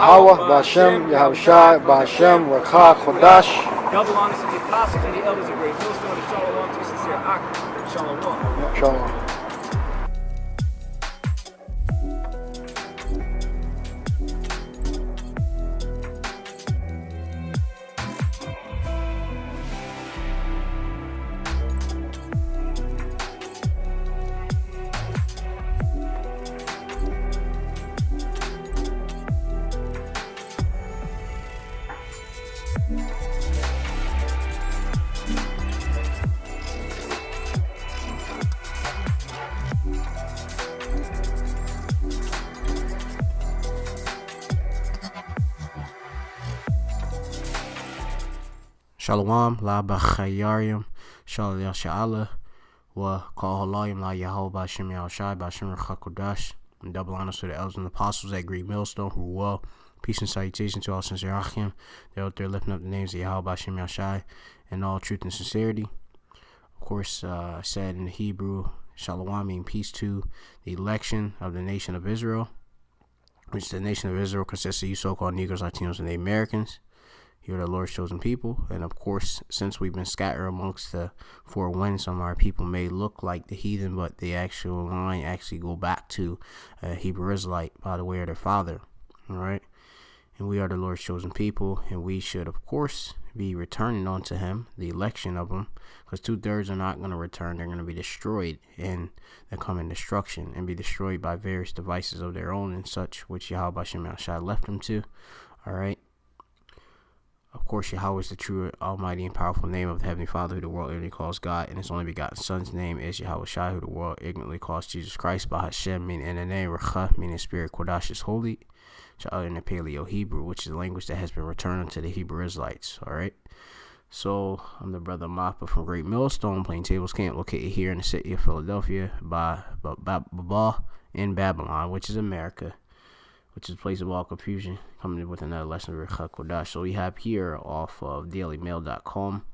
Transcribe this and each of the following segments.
Yahweh, Ba'Shem, Yahushai, Ba'Shem, Rakha, Chodash. Double honors to the apostles and the elders of Great Millstone, and shalom to sincere Ak. Shalom. Shalom. Shalom, la b'chayarim, shalom yasha'ala, wa kol halayim la Yahweh b'Shem Yahushai, b'Shem Rechakodash, and double honors to the elders and apostles at Great Millstone, who well, peace and salutation to all sincere Achim. They're out there lifting up the names of Yahweh b'Shem Yahushai in all truth and sincerity. Of course, said in the Hebrew, Shalom means peace to the election of the nation of Israel, which the nation of Israel consists of you so-called Negroes, Latinos, and Native Americans. You're the Lord's chosen people, and of course, since we've been scattered amongst the four winds, some of our people may look like the heathen, but the actual line actually go back to a Hebrew Israelite by the way of their father. All right, and we are the Lord's chosen people, and we should, of course, be returning unto Him, the election of Him, because 2/3 are not going to return; they're going to be destroyed in the coming destruction, and be destroyed by various devices of their own and such, which Yahweh b'Shem Yahushai left them to. All right. Of course, Yahweh is the true, almighty, and powerful name of the Heavenly Father, who the world ignorantly calls God, and His only begotten Son's name is Yahweh Shai, who the world ignorantly calls Jesus Christ. By Hashem, meaning in the name, Recha, meaning Spirit, Kodash is holy, Sha'al in the Paleo Hebrew, which is a language that has been returned unto the Hebrew Israelites. All right. So I'm the brother Mappa from Great Millstone, Plaintables Camp, located here in the city of Philadelphia, by Baba in Babylon, which is America, which is a place of all confusion, coming in with another lesson of Recha Kodash. So we have here off of dailymail.com,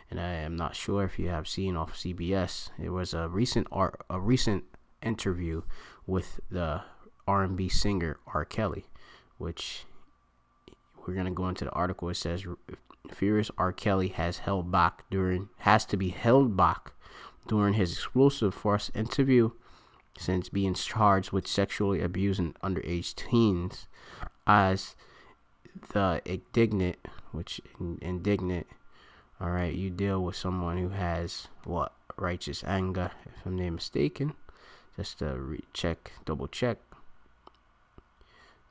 and I am not sure if you have seen off CBS, it was a recent interview with the R&B singer R. Kelly, which we're going to go into the article. It says, Furious R. Kelly has to be held back during his explosive first interview since being charged with sexually abusing underage teens, as the indignant, all right, you deal with someone who has righteous anger, if I'm not mistaken. Just to double check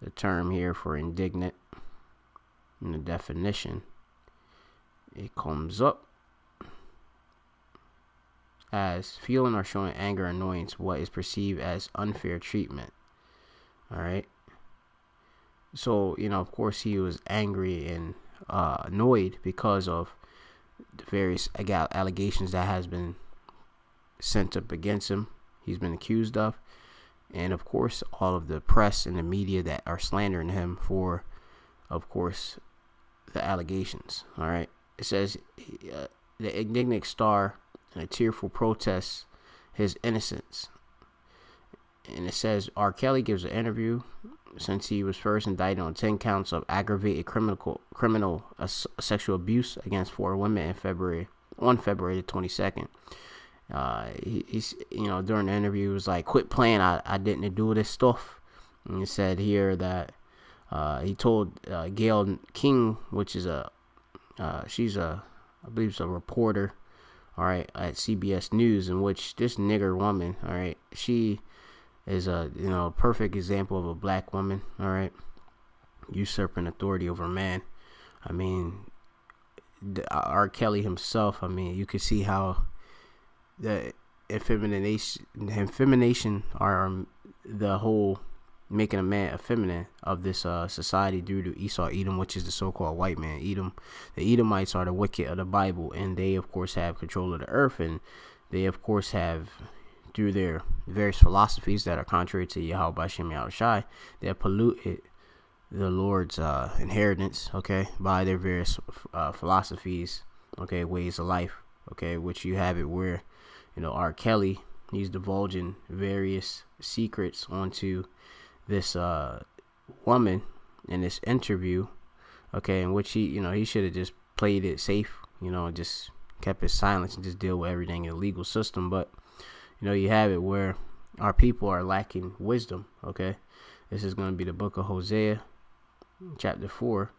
the term here for indignant in the definition. It comes up as feeling or showing anger or annoyance what is perceived as unfair treatment. All right. So, of course, he was angry and annoyed because of the various allegations that has been sent up against him. He's been accused of. And, of course, all of the press and the media that are slandering him for, of course, the allegations. All right. It says the indignant star in a tearful protest his innocence. And it says R. Kelly gives an interview since he was first indicted on 10 counts of aggravated criminal sexual abuse against 4 women on February the 22nd. He's during the interview, he was like, quit playing, I didn't do this stuff. And he said here that he told Gail King, which is she's I believe it's a reporter, all right, at CBS News, in which this nigger woman, all right, she is a perfect example of a black woman, all right, usurping authority over a man. I mean, R. Kelly himself, I mean, you could see how the effemination are the whole making a man effeminate of this society due to Esau Edom, which is the so-called white man Edom. The Edomites are the wicked of the Bible, and they of course have control of the earth, and they of course have, through their various philosophies that are contrary to Yahweh b'Shem Yahushai, they have polluted the Lord's inheritance, okay, by their various philosophies, okay, ways of life, okay, which you have it where, R. Kelly, he's divulging various secrets onto this woman, in this interview, okay, in which he should have just played it safe, just kept his silence and just deal with everything in the legal system. But you have it where our people are lacking wisdom. Okay, this is going to be the book of Hosea, chapter 4,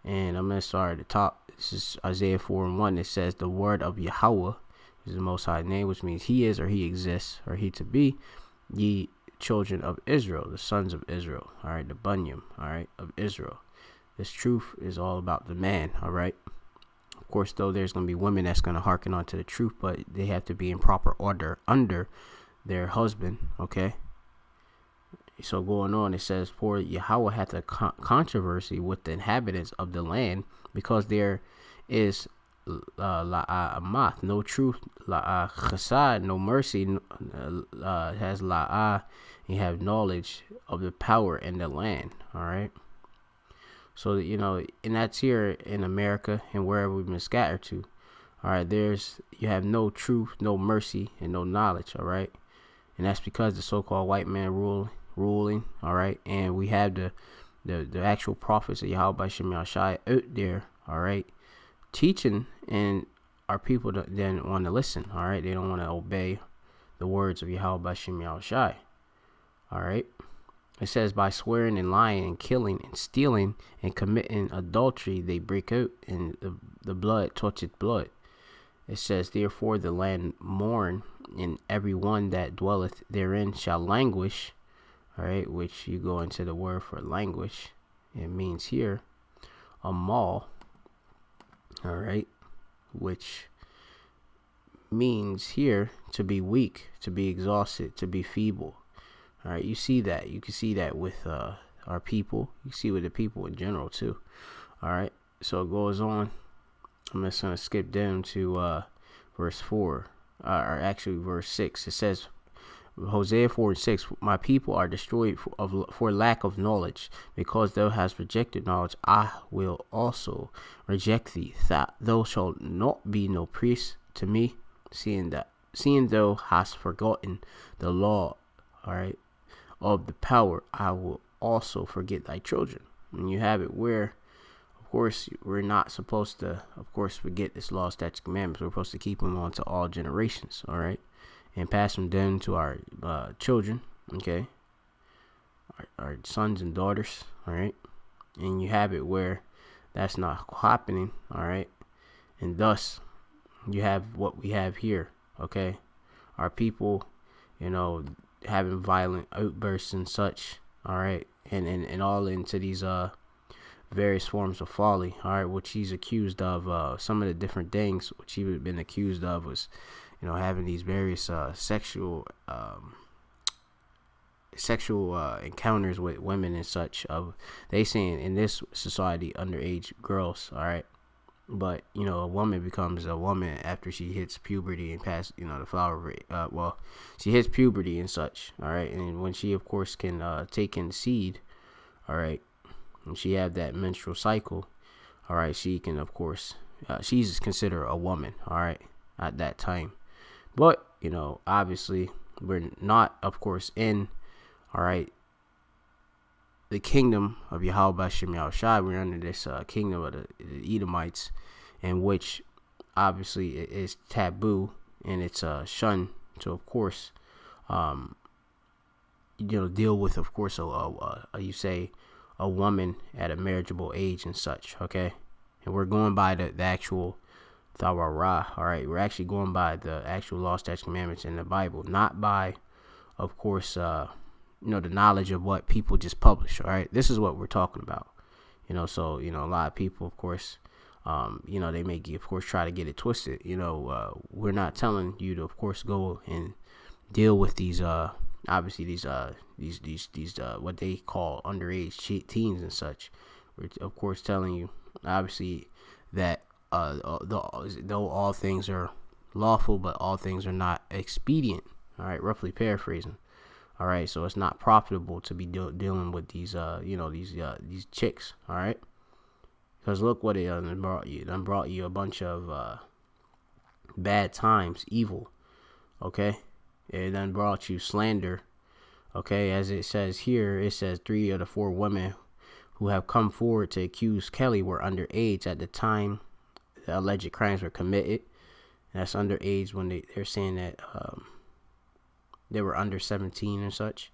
and I'm going to start at the top. This is Isaiah 4:1. It says, "The word of Yahweh is the Most High name," which means He is, or He exists, or He to be, ye children of Israel, the sons of Israel. All right, the bunyam. All right, of Israel. This truth is all about the man. All right. Of course, though, there's going to be women that's going to hearken on to the truth, but they have to be in proper order under their husband. Okay. So going on, it says, "For Yahweh hath a controversy with the inhabitants of the land, because there is la'amath, no truth, chesed, no mercy, has la'ah, you have knowledge of the power in the land." All right. So, and that's here in America and wherever we've been scattered to. All right. You have no truth, no mercy, and no knowledge. All right. And that's because the so-called white man ruling. All right. And we have the actual prophets of Yahweh by Shem Yahshai out there. All right. Teaching, and our people didn't want to listen. All right. They don't want to obey the words of Yahweh by Shem Yahshai. All right. It says, "By swearing and lying and killing and stealing and committing adultery, they break out, and the blood toucheth blood." It says, "Therefore the land mourn, and every one that dwelleth therein shall languish." All right, which you go into the word for languish. It means here a maul. All right, which means here to be weak, to be exhausted, to be feeble. All right, you see that. You can see that with our people. You see with the people in general too. All right, so it goes on. I'm just gonna skip down to verse 4, or actually verse 6. It says, Hosea 4:6, "My people are destroyed for lack of knowledge. Because thou hast rejected knowledge, I will also reject thee. That thou shalt not be no priest to me, seeing thou hast forgotten the law." All right, "of the power, I will also forget thy children." And you have it where, of course, we're not supposed to, of course, forget this law, statutes, commandments. We're supposed to keep them on to all generations. All right, and pass them down to our children. Okay, our sons and daughters. All right, and you have it where that's not happening. All right, and thus you have what we have here. Okay, our people, having violent outbursts and such. All right, and all into these various forms of folly. All right, which he's accused of. Some of the different things which he had been accused of was, having these various sexual encounters with women and such. They saying in this society, underage girls. All right, but a woman becomes a woman after she hits puberty and past the flower rate. She hits puberty and such. All right, and when she of course can take in seed. All right, and she have that menstrual cycle. All right, she can of course she's considered a woman. All right, at that time. But obviously we're not, of course, in, all right, the kingdom of Yahweh Bashem Yahushai. We're under this kingdom of the Edomites, in which obviously it is taboo and it's shunned to, of course, deal with, of course, you say a woman at a marriageable age and such. Okay, and we're going by the actual Thawarah. All right, we're actually going by the actual law, statutes, commandments in the Bible, not by, of course, the knowledge of what people just publish. All right, this is what we're talking about. So a lot of people, of course, they may, of course, try to get it twisted. We're not telling you to, of course, go and deal with these obviously these what they call underage teens and such. We're of course telling you obviously that though all things are lawful, but all things are not expedient. All right, roughly paraphrasing. All right, so it's not profitable to be dealing with these these chicks. All right, because look what it done brought you. It done brought you a bunch of bad times, evil. Okay, it done brought you slander. Okay, as it says here, it says 3 of the 4 women who have come forward to accuse Kelly were underage at the time the alleged crimes were committed. And that's underage when they're saying that they were under 17 and such.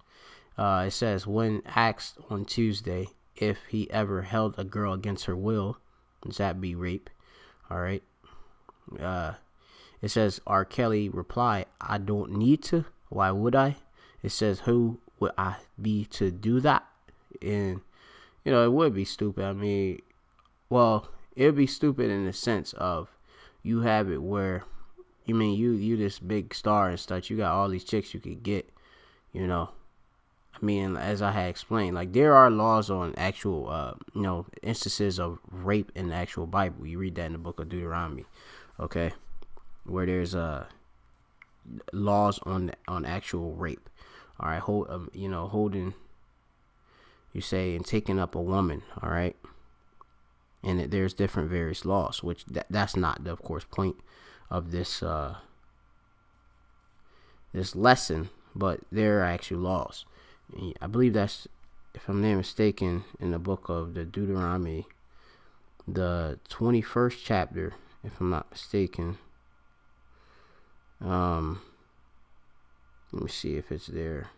It says, when asked on Tuesday if he ever held a girl against her will, does that be rape? All right. It says R. Kelly replied, I don't need to. Why would I? It says, who would I be to do that? And, it would be stupid. I mean, well, it would be stupid in the sense of you have it where, you this big star and stuff. You got all these chicks you could get, I mean, as I had explained, like there are laws on actual, instances of rape in the actual Bible. You read that in the book of Deuteronomy, okay, where there's laws on actual rape. All right, holding, you say, and taking up a woman. All right, and there's different various laws, which that's not the, of course, point of this this lesson, but there are actual laws. I believe that's, if I'm not mistaken, in the book of the Deuteronomy, the 21st chapter, if I'm not mistaken. Let me see if it's there.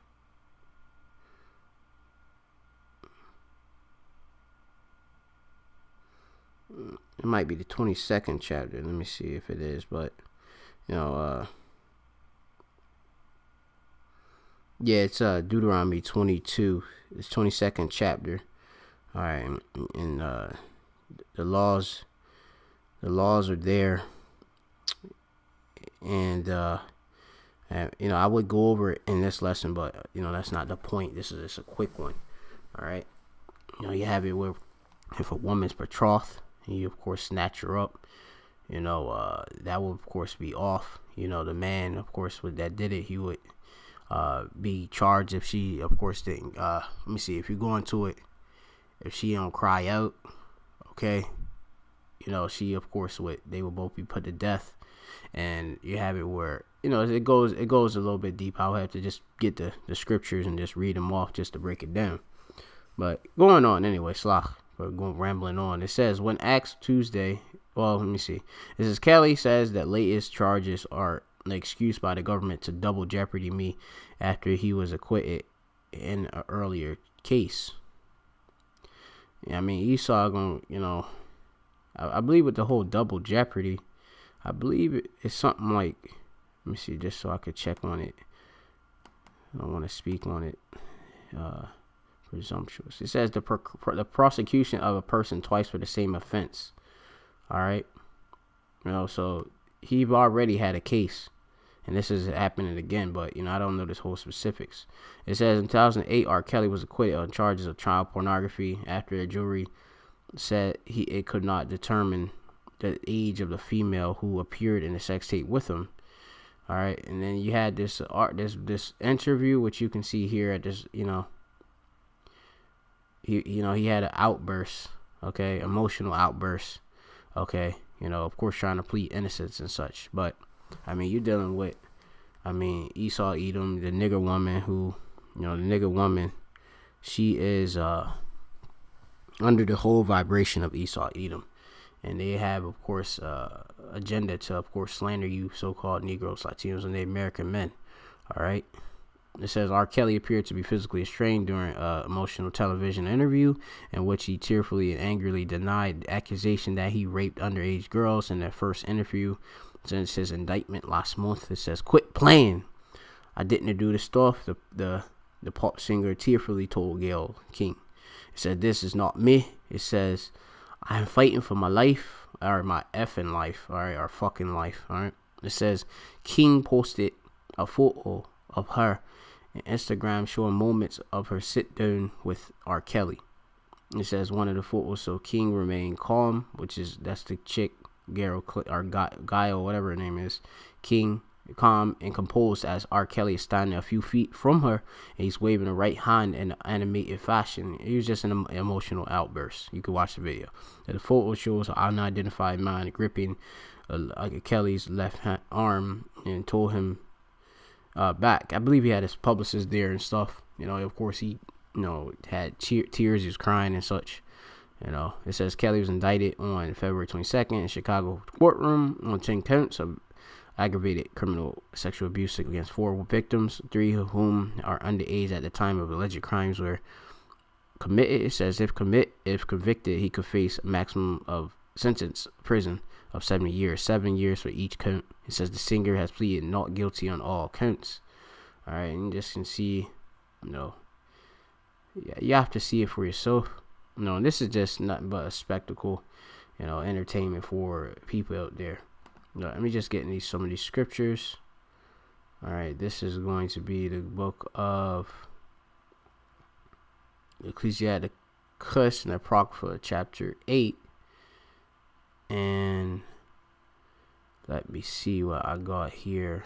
It might be the 22nd chapter. Let me see if it is, but yeah, it's Deuteronomy 22. It's 22nd chapter. All right, and the laws are there, and I would go over it in this lesson, but that's not the point. This is just a quick one. All right, you have it where if a woman's betrothed and you of course snatch her up, that would of course be off. The man, of course, that did it, he would be charged if she, of course, didn't. Let me see, if you go into it, if she don't cry out, okay, she, of course, they would both be put to death. And you have it where it goes a little bit deep. I'll have to just get the scriptures and just read them off just to break it down. But going on anyway, we're going rambling on. It says, when asked Tuesday, well, let me see. It says, Kelly says that latest charges are an excuse by the government to double jeopardy me after he was acquitted in an earlier case. I mean, Esau going, I believe with the whole double jeopardy, I believe it's something like, let me see, just so I could check on it. I don't want to speak on it. Presumptuous. It says the prosecution of a person twice for the same offense. All right. So he already had a case, and this is happening again, but I don't know this whole specifics. It says in 2008, R. Kelly was acquitted on charges of child pornography after a jury said it could not determine the age of the female who appeared in the sex tape with him. All right, and then you had this interview, which you can see here at this. He had an outburst, okay, emotional outburst, okay. Of course, trying to plead innocence and such, but I mean, you're dealing with, Esau Edom, the nigger woman who, the nigger woman, she is under the whole vibration of Esau Edom. And they have, of course, agenda to, of course, slander you so-called Negroes, Latinos, and the American men. All right. It says R. Kelly appeared to be physically restrained during an emotional television interview in which he tearfully and angrily denied the accusation that he raped underage girls in their first interview since his indictment last month. It says, quit playing. I didn't do the stuff, the pop singer tearfully told Gayle King. It said, this is not me. It says, I am fighting for my life, or my effing life, all right, or fucking life, all right. It says, King posted a photo of her on Instagram showing moments of her sit down with R. Kelly. It says one of the photos, so King remained calm, that's the chick, Gayle, or Guy, or whatever her name is. King calm and composed as R. Kelly is standing a few feet from her, and he's waving a right hand in an animated fashion. It was just an emotional outburst. You can watch the video. The photo shows an unidentified man gripping Kelly's left arm and told him back. I believe he had his publicist there and stuff. Of course, he had tears. He was crying and such. It says Kelly was indicted on February 22nd in Chicago courtroom on 10 counts of aggravated criminal sexual abuse against 4 victims, 3 of whom are underage at the time of alleged crimes were committed. It says if convicted, he could face a maximum of sentence prison of 70 years, 7 years for each count. It says the singer has pleaded not guilty on all counts. All right, and you just can see, you have to see it for yourself. And this is just nothing but a spectacle, entertainment for people out there. Let me just get in some of these scriptures. All right, this is going to be the book of Ecclesiasticus and Apocrypha, chapter 8. And let me see what I got here.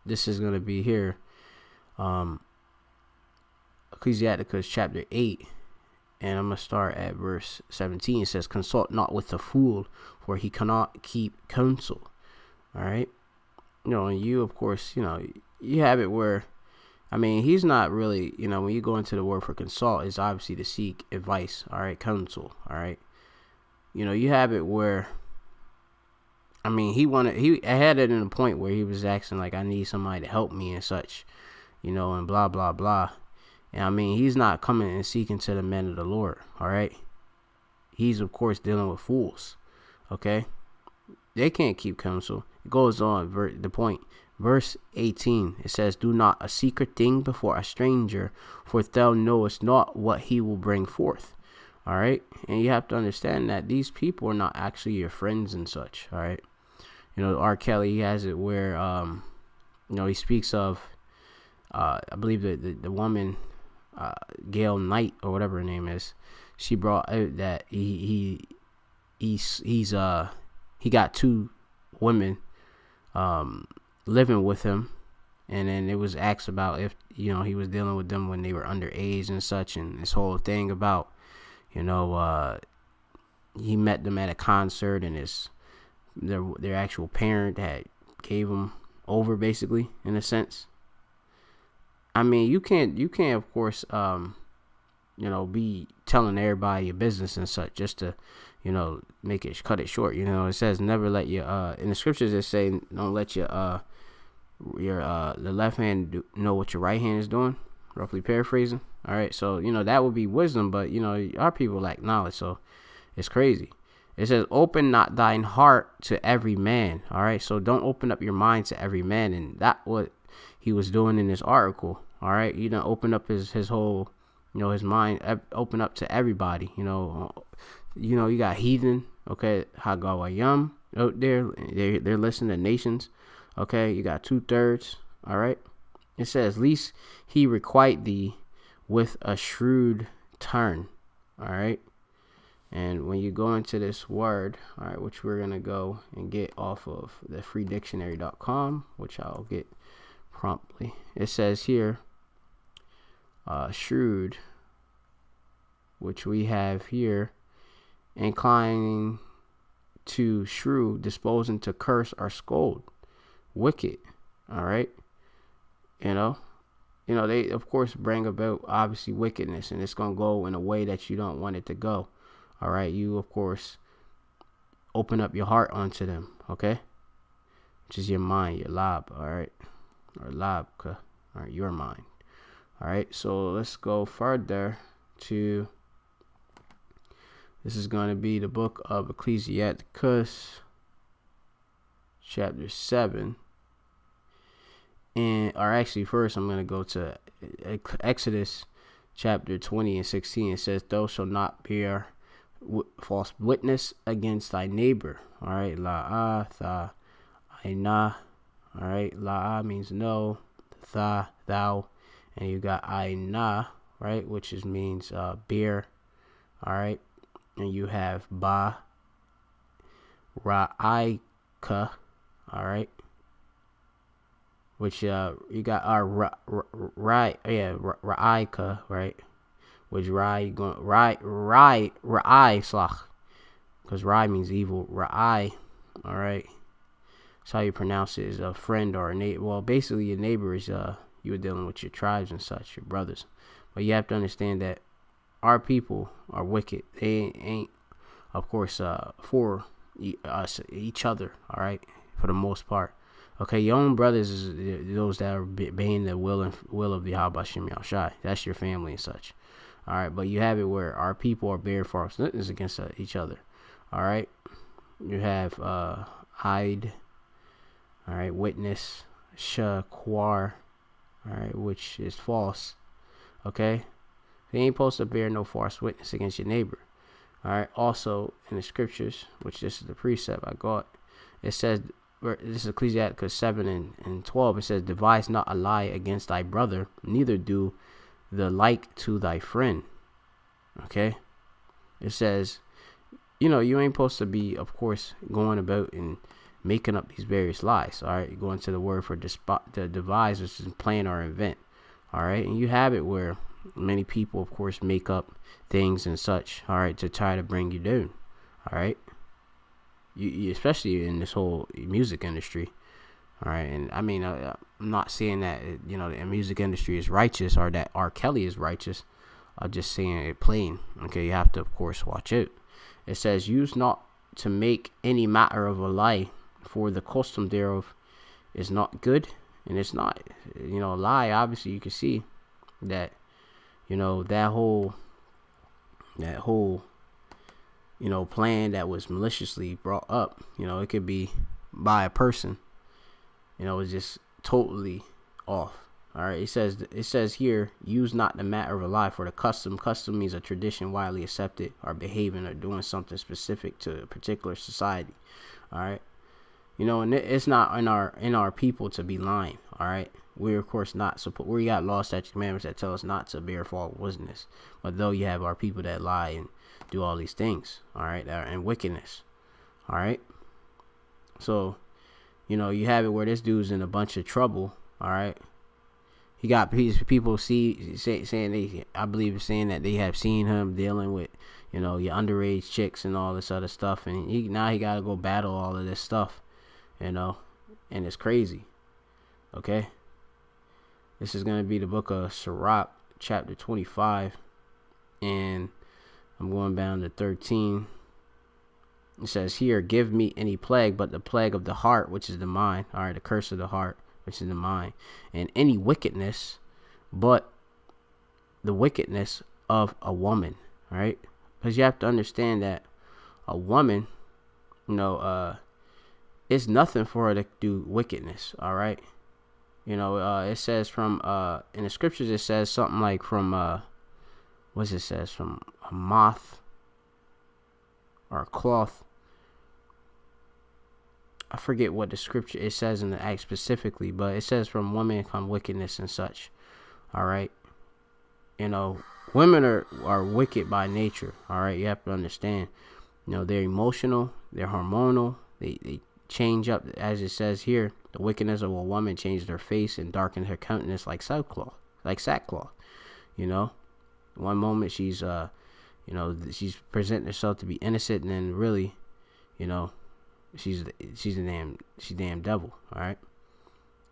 This is going to be here. Ecclesiasticus chapter 8. And I'm going to start at verse 17. It says, consult not with the fool, for he cannot keep counsel. All right. And you, of course, you have it where, he's not really, when you go into the word for consult, is obviously to seek advice. All right. Counsel. All right. You have it where, he had it in a point where he was asking, like, I need somebody to help me and such, and blah, blah, blah. And he's not coming and seeking to the men of the Lord. All right. He's, of course, dealing with fools. Okay. They can't keep counsel. It goes on, the point. Verse 18, it says, do not a secret thing before a stranger, for thou knowest not what he will bring forth. All right. And you have to understand that these people are not actually your friends and such. All right. R. Kelly, he has it where, he speaks of, I believe the woman, Gail Knight or whatever her name is, she brought out that he got 2 women living with him, and then it was asked about if he was dealing with them when they were underage and such, and this whole thing about he met them at a concert, and their actual parent had gave them over, basically, in a sense. You can't of course be telling everybody your business and such just to cut it short. It says never let your in the scriptures it say don't let your the left hand know what your right hand is doing, roughly paraphrasing. All right, so that would be wisdom, but our people lack knowledge, so it's crazy. It says open not thine heart to every man. All right, so don't open up your mind to every man, and that what he was doing in this article. All right, you don't open up his whole his mind, open up to everybody. You got heathen, okay, Hagawayam out there, they're listening to nations. Okay, you got 2/3. All right, it says least he requite thee with a shrewd turn. All right, and when you go into this word, all right, which we're gonna go and get off of the freedictionary.com, which I'll get promptly. It says here shrewd, which we have here, inclining to shrew, disposing to curse or scold, wicked. All right, they of course bring about obviously wickedness, and it's gonna go in a way that you don't want it to go. All right, you of course open up your heart onto them, okay, which is your mind, your lab. All right, or labka, or your mind. All right, so let's go further to, this is going to be the book of Ecclesiasticus chapter 7, or actually first I'm going to go to Exodus chapter 20 and 16. It says, thou shalt not bear false witness against thy neighbor. All right, la'ah, tha, aina. All right, la'ah means no, tha, thou, and you got aina, right, which means beer. All right, and you have ba, ra'aika. All right, which you got ra'aika, right, which ra'i slach, because ra'i means evil. Ra'i, all right, that's how you pronounce it, is a friend or a neighbor. Well, basically your neighbor is You were dealing with your tribes and such, your brothers. But you have to understand that our people are wicked. They ain't of course, for us, each other, all right, for the most part. Okay, your own brothers is those that are obeying the will of Yahweh Shem Yahushai. That's your family and such. All right, but you have it where our people are bearing false witness against each other. All right, you have hide, all right, witness, shakwar, all right, which is false. Okay, they ain't supposed to bear no false witness against your neighbor. All right. Also, in the scriptures, which this is the precept I got, it says, this is Ecclesiasticus 7 and 12. It says, devise not a lie against thy brother, neither do the like to thy friend. Okay. It says, you ain't supposed to be, of course, going about and making up these various lies. All right. You're going to the word for the devise, which is plan or invent. All right. And you have it where many people, of course, make up things and such, all right, to try to bring you down. All right, you especially in this whole music industry. All right, and I mean, I'm not saying that the music industry is righteous or that R. Kelly is righteous. I'm just saying it plain. Okay, you have to, of course, watch out. It says, use not to make any matter of a lie, for the custom thereof is not good. And it's not, a lie. Obviously, you can see that that whole plan that was maliciously brought up, it could be by a person, it's just totally off. All right, it says here, use not the matter of a lie, for the custom means a tradition widely accepted, or behaving or doing something specific to a particular society. All right, and it's not in our people to be lying. All right, we're of course not supposed. We got law, statutes, commandments that tell us not to bear false witness. But though you have our people that lie and do all these things, all right, and wickedness, all right. So, you have it where this dude's in a bunch of trouble. All right, he got people saying that they have seen him dealing with your underage chicks and all this other stuff, and now he got to go battle all of this stuff, and it's crazy. Okay, this is going to be the book of Sirach, chapter 25, and I'm going down to 13. It says here, give me any plague but the plague of the heart, which is the mind. All right, the curse of the heart, which is the mind, and any wickedness but the wickedness of a woman. All right, because you have to understand that a woman, it's nothing for her to do wickedness. All right. It says from in the scriptures, it says something like from what it says, from a moth or a cloth. I forget what the scripture it says in the act specifically, but it says from women come wickedness and such. All right, women are wicked by nature. All right, you have to understand. They're emotional, they're hormonal, they change up, as it says here. The wickedness of a woman changed her face and darkened her countenance like sackcloth. One moment she's she's presenting herself to be innocent, and then really, she's damn devil. All right.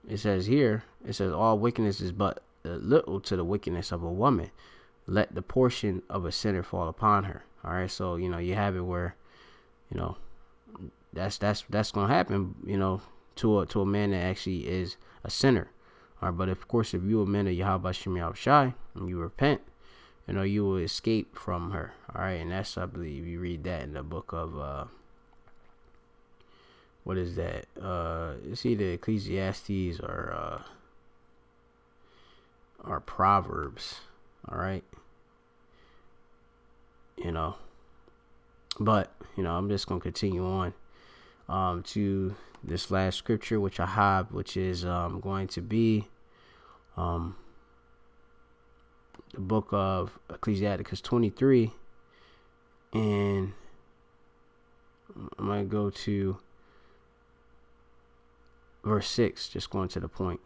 It says here, all wickedness is but little to the wickedness of a woman. Let the portion of a sinner fall upon her. All right. So you have it where, that's gonna happen. To a man that actually is a sinner. All right, but of course, if you a man of Yahweh Shem Yahushai and you repent, you will escape from her. All right, and that's, I believe, you read that in the book of what is that? It's either Ecclesiastes or Proverbs. All right, but I'm just gonna continue on to this last scripture, which I have, which is going to be the book of Ecclesiasticus 23, and I'm going to go to verse 6, just going to the point.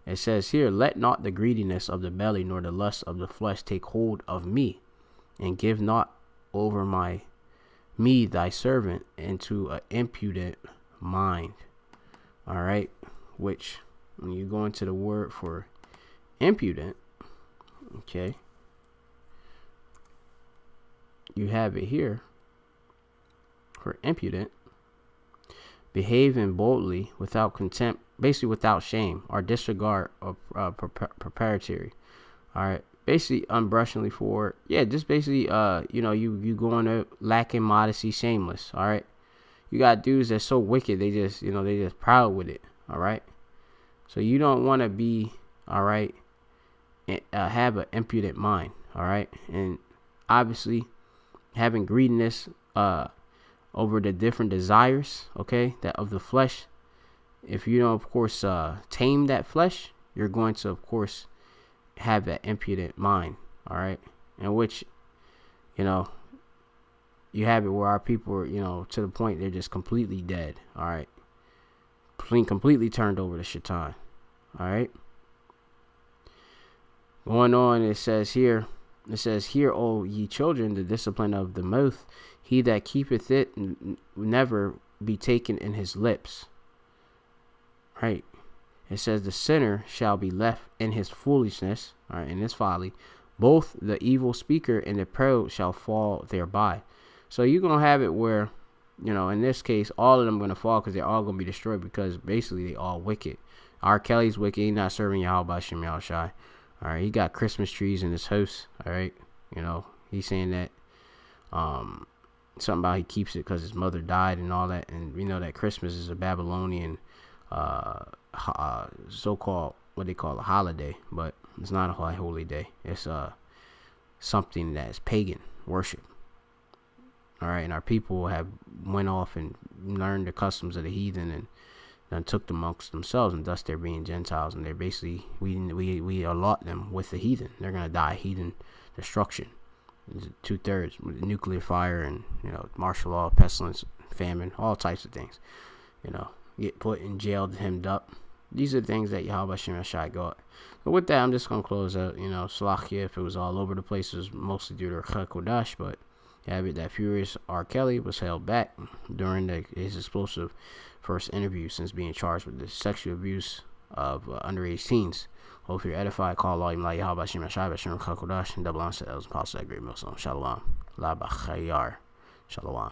It says here, let not the greediness of the belly nor the lust of the flesh take hold of me, and give not over me thy servant into an impudent mind. All right, which when you go into the word for impudent, okay, you have it here for impudent, behaving boldly without contempt, basically without shame or disregard of preparatory. All right, basically unblushingly forward. Yeah, just basically you going to lacking modesty, shameless. All right, you got dudes that's so wicked they just proud with it. All right, so you don't want to be, all right, have an impudent mind. All right, and obviously having greediness over the different desires, okay, that of the flesh. If you don't, of course, tame that flesh, you're going to, of course, have that impudent mind, all right, in which, you have it where our people are, to the point they're just completely dead, all right, completely turned over to Shaitan, all right. Going on, it says here, O ye children, the discipline of the mouth, he that keepeth it never be taken in his lips. Right. It says the sinner shall be left in his foolishness, all right, in his folly. Both the evil speaker and the proud shall fall thereby. So you're going to have it where, in this case, all of them going to fall because they're all going to be destroyed because basically they all wicked. R. Kelly's wicked. He's not serving Yahweh Shem Yahushai. All right, he got Christmas trees in his house. All right, he's saying that something about he keeps it because his mother died and all that, and we know that Christmas is a Babylonian so-called what they call a holiday, but it's not a holy day. It's something that's pagan worship. All right, and our people have went off and learned the customs of the heathen and took them amongst themselves, and thus they're being Gentiles, and they're basically we allot them with the heathen. They're gonna die heathen destruction. 2/3 with nuclear fire and martial law, pestilence, famine, all types of things. Get put in jail, hemmed up. These are things that Yahweh Shem Shai got. But with that, I'm just gonna close out. Slachia, if it was all over the place, it was mostly due to Kodash, but you have it that furious R. Kelly was held back during his explosive first interview since being charged with the sexual abuse of underage teens. Hope you're edified. Call Allah Imla Yahweh Shem Shai Bashim Kodash and double answer that was apostle at Great Millstone. Shalom. La Bachayar. Shalom.